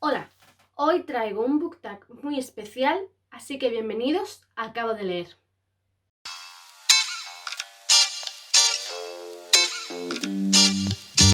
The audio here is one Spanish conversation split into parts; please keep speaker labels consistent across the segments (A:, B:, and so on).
A: Hola, hoy traigo un book tag muy especial, así que bienvenidos a Acabo de leer.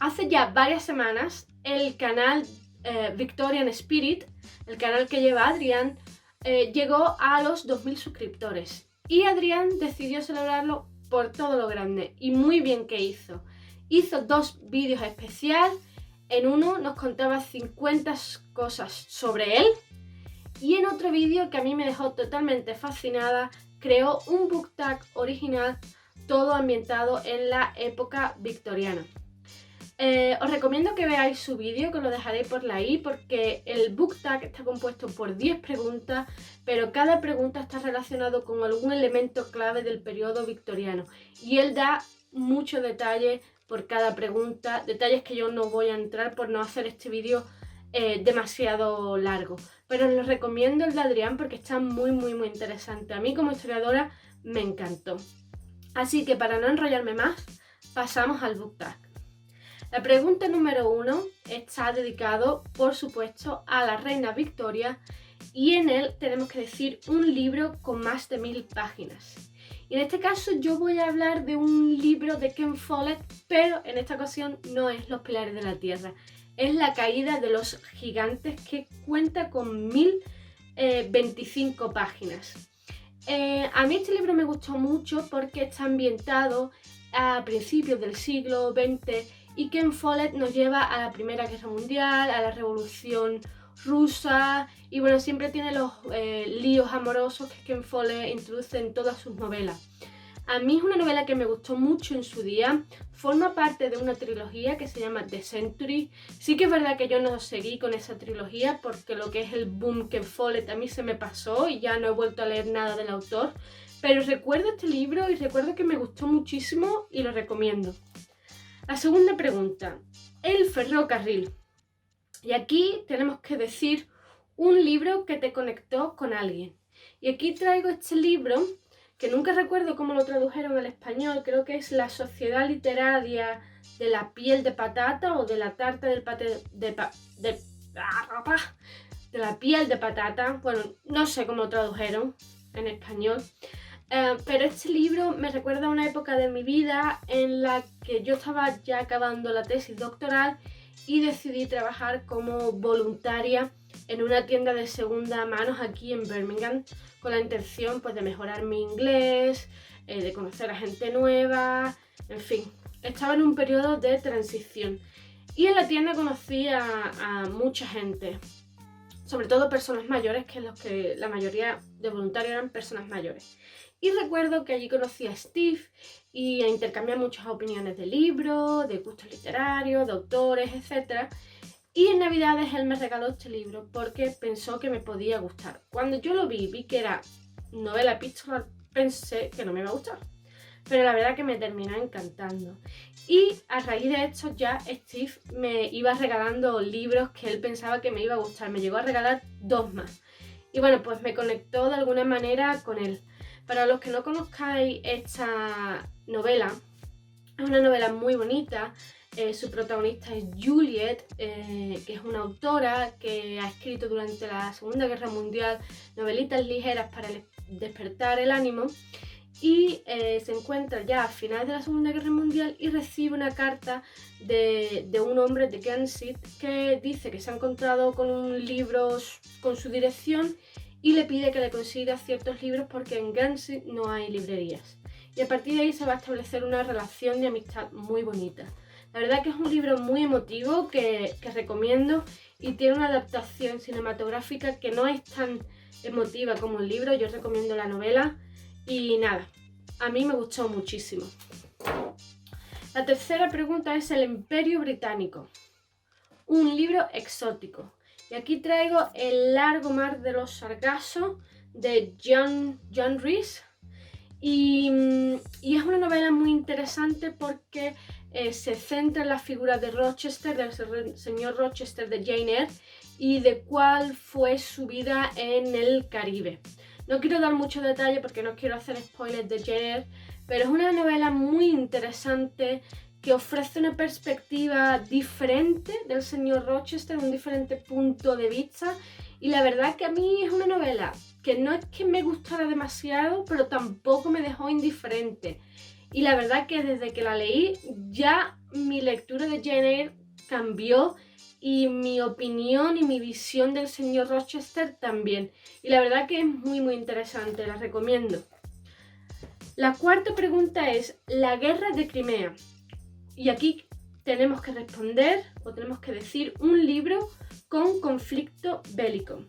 A: Hace ya varias semanas el canal Victorian Spirit, el canal que lleva Adrián, llegó a los 2000 suscriptores y Adrián decidió celebrarlo por todo lo grande y muy bien que hizo. Hizo 2 vídeos especiales. En uno nos contaba 50 cosas sobre él y en otro vídeo que a mí me dejó totalmente fascinada creó un book tag original todo ambientado en la época victoriana. Os recomiendo que veáis su vídeo, que os lo dejaré por ahí, porque el book tag está compuesto por 10 preguntas, pero cada pregunta está relacionado con algún elemento clave del periodo victoriano y él da mucho detalle por cada pregunta, detalles que yo no voy a entrar por no hacer este vídeo demasiado largo, pero os lo recomiendo el de Adrián porque está muy interesante. A mí como historiadora me encantó. Así que para no enrollarme más, pasamos al book tag. La pregunta número 1 está dedicado, por supuesto, a la reina Victoria y en él tenemos que decir un libro con más de 1000 páginas. Y en este caso yo voy a hablar de un libro de Ken Follett, pero en esta ocasión no es Los Pilares de la Tierra, es La Caída de los Gigantes, que cuenta con 1025 páginas. A mí este libro me gustó mucho porque está ambientado a principios del siglo XX y Ken Follett nos lleva a la Primera Guerra Mundial, a la Revolución Rusa y bueno, siempre tiene los líos amorosos que Ken Follett introduce en todas sus novelas. A mí es una novela que me gustó mucho en su día, forma parte de una trilogía que se llama The Century. Sí que es verdad que yo no seguí con esa trilogía porque lo que es el boom Ken Follett a mí se me pasó y ya no he vuelto a leer nada del autor, pero recuerdo este libro y recuerdo que me gustó muchísimo y lo recomiendo. La segunda pregunta, el ferrocarril. Y aquí tenemos que decir un libro que te conectó con alguien. Y aquí traigo este libro, que nunca recuerdo cómo lo tradujeron al español, creo que es La Sociedad Literaria de la Piel de Patata o de la Tarta del de la Piel de Patata. Bueno, no sé cómo lo tradujeron en español. Pero este libro me recuerda a una época de mi vida en la que yo estaba ya acabando la tesis doctoral y decidí trabajar como voluntaria en una tienda de segunda mano aquí en Birmingham con la intención pues de mejorar mi inglés, de conocer a gente nueva, en fin, estaba en un periodo de transición y en la tienda conocí a mucha gente, sobre todo personas mayores, que la mayoría de voluntarios eran personas mayores. Y recuerdo que allí conocí a Steve y a intercambiar muchas opiniones de libros, de gustos literarios, de autores, etc. Y en Navidades él me regaló este libro porque pensó que me podía gustar. Cuando yo lo vi que era novela epístola, pensé que no me iba a gustar. Pero la verdad que me terminó encantando. Y a raíz de esto ya Steve me iba regalando libros que él pensaba que me iba a gustar. Me llegó a regalar 2 más. Y bueno, pues me conectó de alguna manera con él. Para los que no conozcáis esta novela, es una novela muy bonita. Su protagonista es Juliet, que es una autora que ha escrito durante la Segunda Guerra Mundial novelitas ligeras para despertar el ánimo y se encuentra ya a finales de la Segunda Guerra Mundial y recibe una carta de un hombre de Guernsey que dice que se ha encontrado con un libro con su dirección y le pide que le consiga ciertos libros porque en Guernsey no hay librerías. Y a partir de ahí se va a establecer una relación de amistad muy bonita. La verdad que es un libro muy emotivo que recomiendo y tiene una adaptación cinematográfica que no es tan emotiva como el libro. Yo recomiendo la novela y nada, a mí me gustó muchísimo. La tercera pregunta es El Imperio Británico, un libro exótico. Y aquí traigo El largo mar de los Sargassos de John Rhys. Y es una novela muy interesante porque se centra en la figura de Rochester, del señor Rochester de Jane Eyre y de cuál fue su vida en el Caribe. No quiero dar mucho detalle porque no quiero hacer spoilers de Jane Eyre, pero es una novela muy interesante que ofrece una perspectiva diferente del señor Rochester, un diferente punto de vista, y la verdad que a mí es una novela que no es que me gustara demasiado, pero tampoco me dejó indiferente. Y la verdad que desde que la leí ya mi lectura de Jane Eyre cambió y mi opinión y mi visión del señor Rochester también. Y la verdad que es muy muy interesante, la recomiendo. La cuarta pregunta es la guerra de Crimea. Y aquí tenemos que responder o tenemos que decir un libro con conflicto bélico.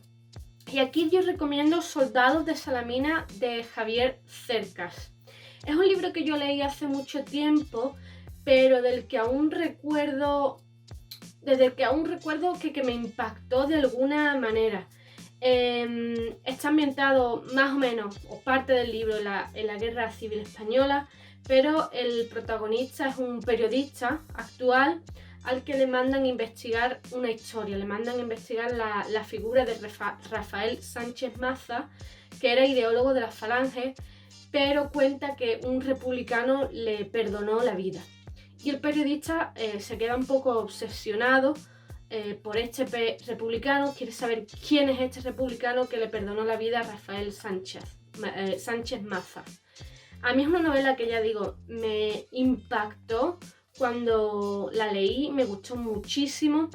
A: Y aquí yo recomiendo Soldados de Salamina de Javier Cercas. Es un libro que yo leí hace mucho tiempo, pero del que aún recuerdo que me impactó de alguna manera. Está ambientado más o menos, o parte del libro, en la Guerra Civil Española, pero el protagonista es un periodista actual al que le mandan investigar una historia, le mandan investigar la figura de Rafael Sánchez Maza, que era ideólogo de la Falange, pero cuenta que un republicano le perdonó la vida. Y el periodista se queda un poco obsesionado por este republicano, quiere saber quién es este republicano que le perdonó la vida a Rafael Sánchez Maza. A mí es una novela que, ya digo, me impactó cuando la leí, me gustó muchísimo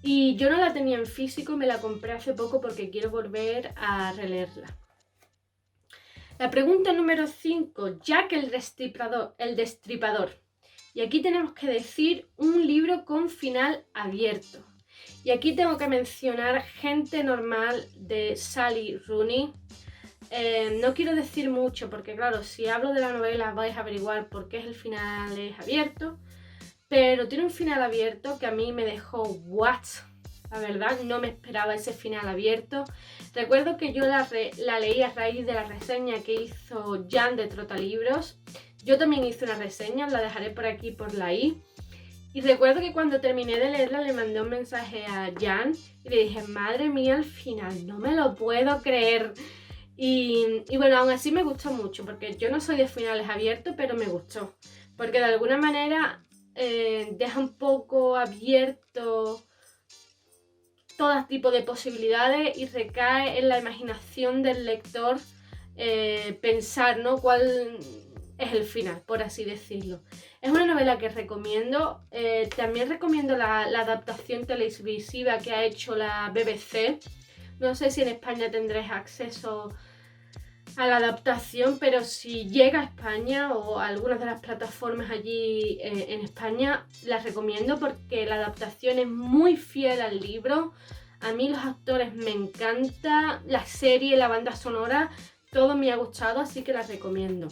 A: y yo no la tenía en físico, me la compré hace poco porque quiero volver a releerla. La pregunta número 5, Jack el Destripador. Y aquí tenemos que decir un libro con final abierto. Y aquí tengo que mencionar Gente Normal de Sally Rooney. No quiero decir mucho porque claro, si hablo de la novela vais a averiguar por qué el final es abierto, pero tiene un final abierto que a mí me dejó what, la verdad, no me esperaba ese final abierto. Recuerdo que yo la leí a raíz de la reseña que hizo Jan de Trotalibros. Yo también hice una reseña, la dejaré por aquí por la i. Y recuerdo que cuando terminé de leerla le mandé un mensaje a Jan y le dije, madre mía, al final, no me lo puedo creer. Y bueno, aún así me gustó mucho, porque yo no soy de finales abiertos, pero me gustó. Porque de alguna manera deja un poco abierto todo tipo de posibilidades y recae en la imaginación del lector pensar, ¿no?, cuál es el final, por así decirlo. Es una novela que recomiendo. También recomiendo la adaptación televisiva que ha hecho la BBC. No sé si en España tendréis acceso a la adaptación, pero si llega a España o a algunas de las plataformas allí en España, las recomiendo porque la adaptación es muy fiel al libro. A mí los actores me encanta, la serie, la banda sonora, todo me ha gustado, así que las recomiendo.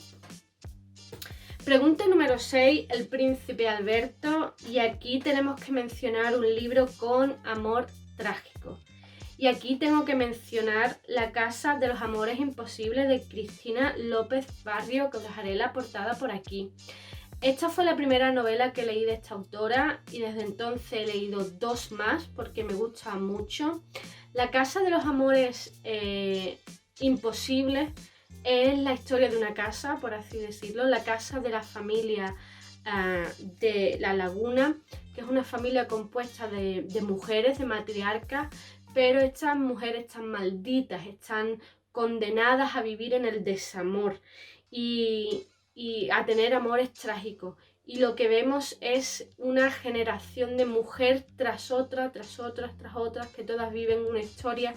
A: Pregunta número 6, El Príncipe Alberto, y aquí tenemos que mencionar un libro con amor trágico. Y aquí tengo que mencionar La Casa de los Amores Imposibles de Cristina López Barrio, que os dejaré la portada por aquí. Esta fue la primera novela que leí de esta autora y desde entonces he leído 2 más porque me gusta mucho. La Casa de los Amores Imposibles es la historia de una casa, por así decirlo, la casa de la familia de La Laguna, que es una familia compuesta de mujeres, de matriarcas, pero estas mujeres están malditas, están condenadas a vivir en el desamor y a tener amores trágicos. Y lo que vemos es una generación de mujer tras otra, que todas viven una historia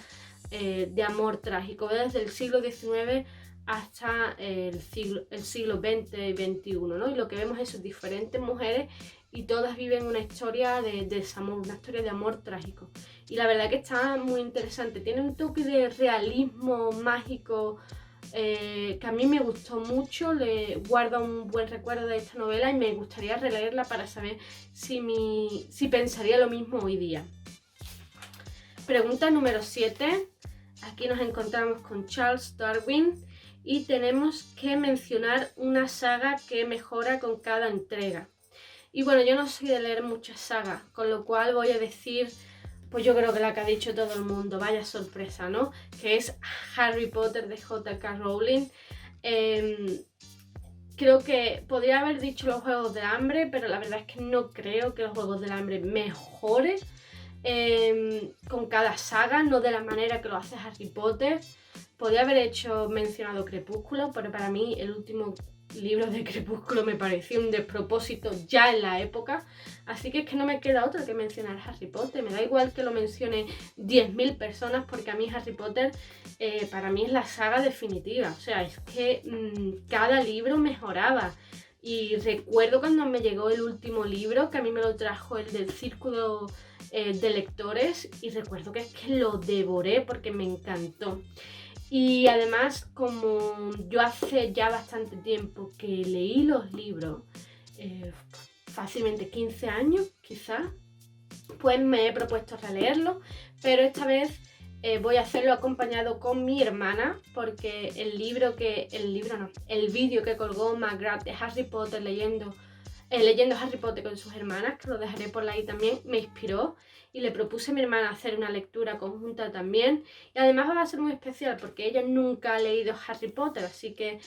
A: de amor trágico, desde el siglo XIX hasta el siglo XX y XXI, ¿no? Y lo que vemos es diferentes mujeres y todas viven una historia de desamor, una historia de amor trágico. Y la verdad que está muy interesante, tiene un toque de realismo mágico que a mí me gustó mucho, le guardo un buen recuerdo de esta novela y me gustaría releerla para saber si pensaría lo mismo hoy día. Pregunta número 7, aquí nos encontramos con Charles Darwin y tenemos que mencionar una saga que mejora con cada entrega. Y bueno, yo no soy de leer muchas sagas, con lo cual voy a decir, pues yo creo que la que ha dicho todo el mundo, vaya sorpresa, ¿no? Que es Harry Potter de J.K. Rowling. Creo que podría haber dicho los Juegos del Hambre, pero la verdad es que no creo que los Juegos del Hambre mejore con cada saga, no de la manera que lo hace Harry Potter. Podría haber mencionado Crepúsculo, pero para mí el último libro de Crepúsculo me pareció un despropósito ya en la época, así que es que no me queda otra que mencionar Harry Potter. Me da igual que lo mencione 10.000 personas, porque a mí Harry Potter para mí es la saga definitiva. O sea, es que cada libro mejoraba. Y recuerdo cuando me llegó el último libro, que a mí me lo trajo el del Círculo de Lectores, y recuerdo que es que lo devoré porque me encantó. Y además, como yo hace ya bastante tiempo que leí los libros, fácilmente 15 años quizás, pues me he propuesto releerlos, pero esta vez voy a hacerlo acompañado con mi hermana, porque el vídeo que colgó McGrath de Harry Potter leyendo Harry Potter con sus hermanas, que lo dejaré por ahí también, me inspiró, y le propuse a mi hermana hacer una lectura conjunta también. Y además va a ser muy especial porque ella nunca ha leído Harry Potter, así que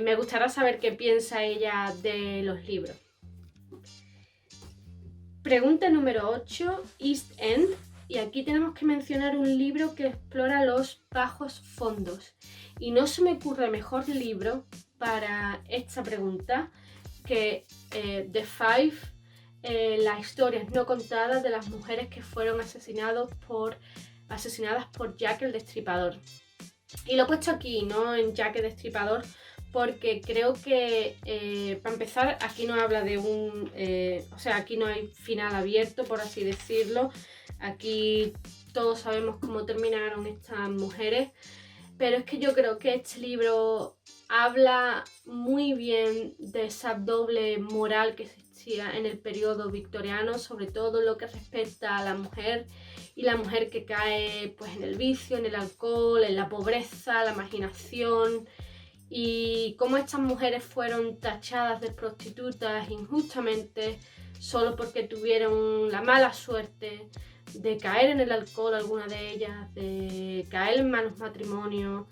A: me gustará saber qué piensa ella de los libros. Pregunta número 8, East End. Y aquí tenemos que mencionar un libro que explora los bajos fondos. Y no se me ocurre mejor libro para esta pregunta que The Five, las historias no contadas de las mujeres que fueron asesinadas por Jack el Destripador. Y lo he puesto aquí, no en Jack el Destripador, porque creo que, para empezar, aquí no habla de aquí no hay final abierto, por así decirlo. Aquí todos sabemos cómo terminaron estas mujeres, pero es que yo creo que este libro habla muy bien de esa doble moral que existía en el periodo victoriano, sobre todo lo que respecta a la mujer, y la mujer que cae pues en el vicio, en el alcohol, en la pobreza, la marginación, y cómo estas mujeres fueron tachadas de prostitutas injustamente solo porque tuvieron la mala suerte de caer en el alcohol, alguna de ellas, de caer en malos matrimonios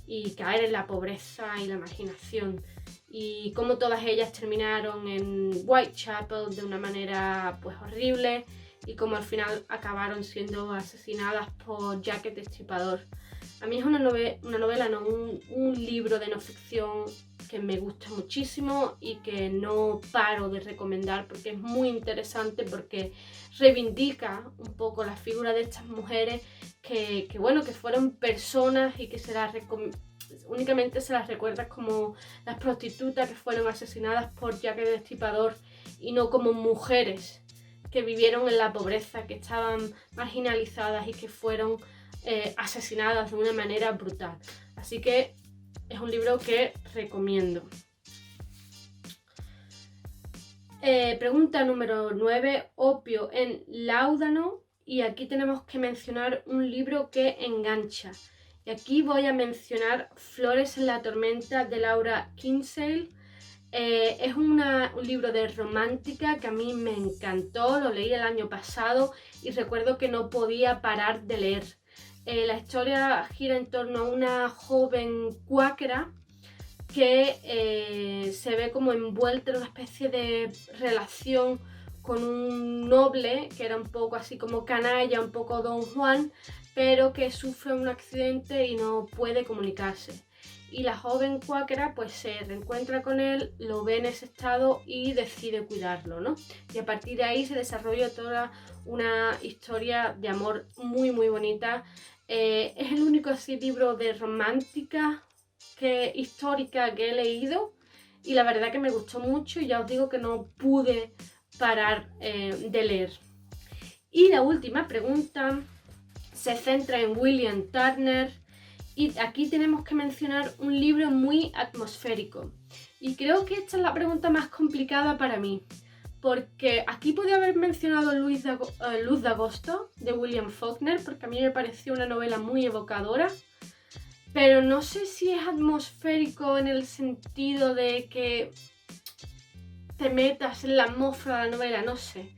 A: y caer en la pobreza y la marginación, y cómo todas ellas terminaron en Whitechapel de una manera pues horrible, y cómo al final acabaron siendo asesinadas por Jack el Destripador. A mí es una novela, no, un libro de no ficción que me gusta muchísimo y que no paro de recomendar porque es muy interesante, porque reivindica un poco la figura de estas mujeres que fueron personas y que únicamente se las recuerda como las prostitutas que fueron asesinadas por Jack el Destripador, y no como mujeres que vivieron en la pobreza, que estaban marginalizadas y que fueron asesinadas de una manera brutal. Así que es un libro que recomiendo. Pregunta número 9, Opio en Láudano. Y aquí tenemos que mencionar un libro que engancha. Y aquí voy a mencionar Flores en la tormenta de Laura Kinsale. Es un libro de romántica que a mí me encantó, lo leí el año pasado y recuerdo que no podía parar de leer. La historia gira en torno a una joven cuáquera que se ve como envuelta en una especie de relación con un noble que era un poco así como canalla, un poco Don Juan, pero que sufre un accidente y no puede comunicarse. Y la joven cuáquera pues se reencuentra con él, lo ve en ese estado y decide cuidarlo, ¿no? Y a partir de ahí se desarrolla toda una historia de amor muy muy bonita. Es el único así libro de romántica histórica que he leído, y la verdad que me gustó mucho, y ya os digo que no pude parar de leer. Y la última pregunta se centra en William Turner. Y aquí tenemos que mencionar un libro muy atmosférico. Y creo que esta es la pregunta más complicada para mí, porque aquí podía haber mencionado Luz de Agosto, de William Faulkner, porque a mí me pareció una novela muy evocadora. Pero no sé si es atmosférico en el sentido de que te metas en la atmósfera de la novela, no sé.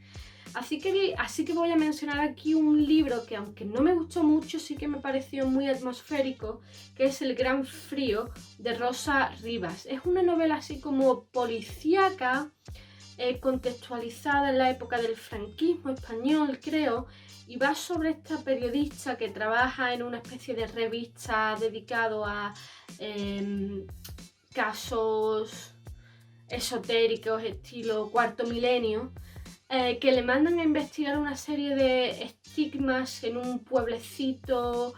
A: Así que voy a mencionar aquí un libro que, aunque no me gustó mucho, sí que me pareció muy atmosférico, que es El Gran Frío, de Rosa Rivas. Es una novela así como policíaca, contextualizada en la época del franquismo español, creo, y va sobre esta periodista que trabaja en una especie de revista dedicado a casos esotéricos estilo Cuarto Milenio, que le mandan a investigar una serie de estigmas en un pueblecito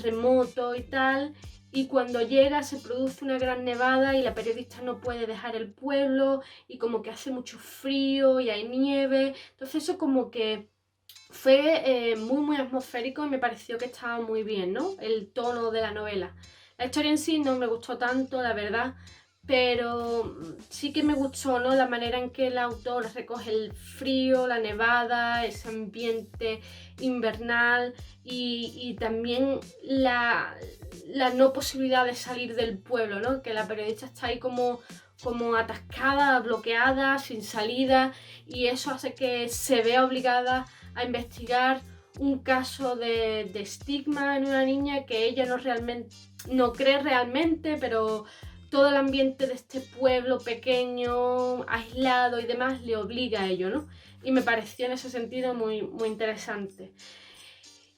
A: remoto y tal, y cuando llega se produce una gran nevada y la periodista no puede dejar el pueblo y como que hace mucho frío y hay nieve, entonces eso como que fue muy atmosférico y me pareció que estaba muy bien, ¿no? El tono de la novela. La historia en sí no me gustó tanto, la verdad, pero sí que me gustó, ¿no? La manera en que el autor recoge el frío, la nevada, ese ambiente invernal y también la no posibilidad de salir del pueblo, ¿no? Que la periodista está ahí como atascada, bloqueada, sin salida, y eso hace que se vea obligada a investigar un caso de estigma en una niña que ella no cree realmente, pero todo el ambiente de este pueblo pequeño, aislado y demás le obliga a ello, ¿no? Y me pareció en ese sentido muy interesante.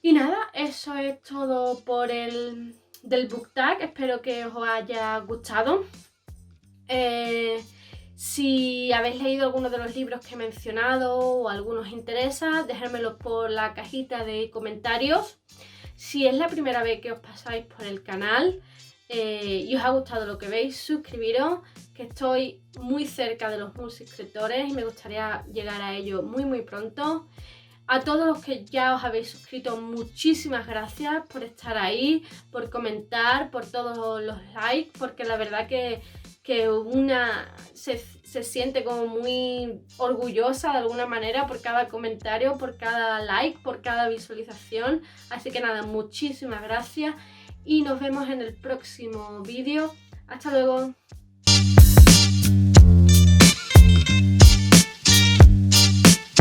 A: Y nada, eso es todo por el del book tag. Espero que os haya gustado. Si habéis leído alguno de los libros que he mencionado o alguno os interesa, dejármelo por la cajita de comentarios. Si es la primera vez que os pasáis por el canal y os ha gustado lo que veis, suscribiros, que estoy muy cerca de los 1000 suscriptores y me gustaría llegar a ello muy pronto. A todos los que ya os habéis suscrito, muchísimas gracias por estar ahí, por comentar, por todos los likes, porque la verdad que una se siente como muy orgullosa de alguna manera por cada comentario, por cada like, por cada visualización. Así que nada, muchísimas gracias y nos vemos en el próximo vídeo. Hasta luego.